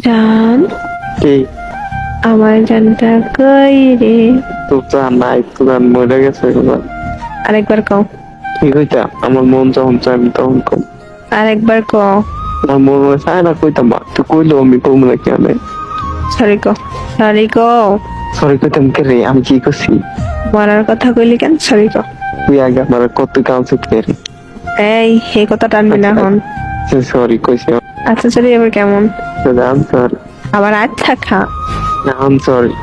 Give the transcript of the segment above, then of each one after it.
জান, কি আমার জানটা কই রে? তো জান নাই, তো জান মরে গেছে এবার। আরেকবার কও, কি কইতা? আমার মন যখন চাই আমি তখন কম। আরেকবার কও। আমার মন মনে চায় না কইতাম, বা তুই কইলেও আমি কম না কেন? সরি কও, সরি কও। সরি কইতাম কে রে? আমি কি করছি? মরার কথা কইলি কেন? সরি কও। তুই আগে আমার কত কাউন্সিল করে। এই এই কথা টানবি না হন। সরি কইছি। আচ্ছা সরি, এবার কেমন? জান সরি, আবার আচ্ছা খা। জান সরি,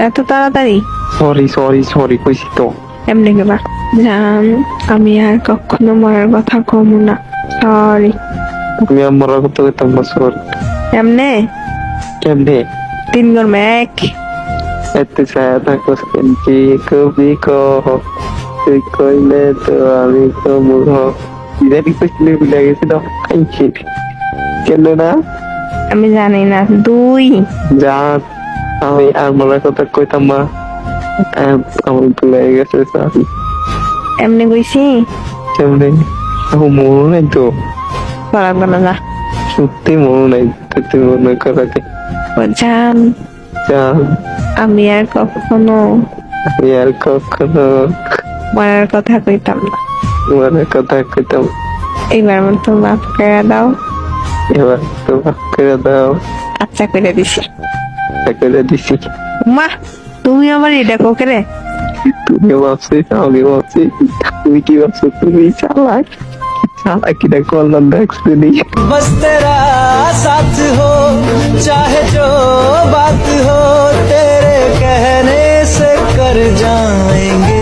এত তাড়াতাড়ি? সরি সরি সরি কইছি তো। এমনি কেবা? জান, আমি আর কখনো মরার কথা কমু না। সরি। আমি আমার কত কইতাম না, সরি। এমনে কেমনে? 3 গরমে 1। এত ছায়া থাকো কি কবি কহ, তুই কইলে তো আমি তো মুখ ইদারি কইছিলে ভুলে গেছি তো। কেন না? আমি জানি না। 2। যা, আমি আর মরার কথা কইতাম না। আমি ভুলে গেছে সরি। এমনি কইছি? কেমনে? আমার মনে নাই তো, করার না যা। সত্যি মনে নাই। তুই মনে করাতে জান, যা, আমি আর কখনো আমি আর কখনো মরার কথা কইতাম না। মরার কথা কইতাম। এইবার মতো মাফ করে দাও। এবার তো ভাগ করে দাও। আচ্ছা করে দিছি। করে দিছি। মা, তুমি আমার এটা কোকে রে? তুমি ভাবছিস, আমি ভাবছি। তুমি কি ভাবছো? তুমি চালাক। চালাকিটা করলাম দেখছিনি। बस तेरा साथ हो चाहे जो बात हो तेरे कहने से कर जाएंगे।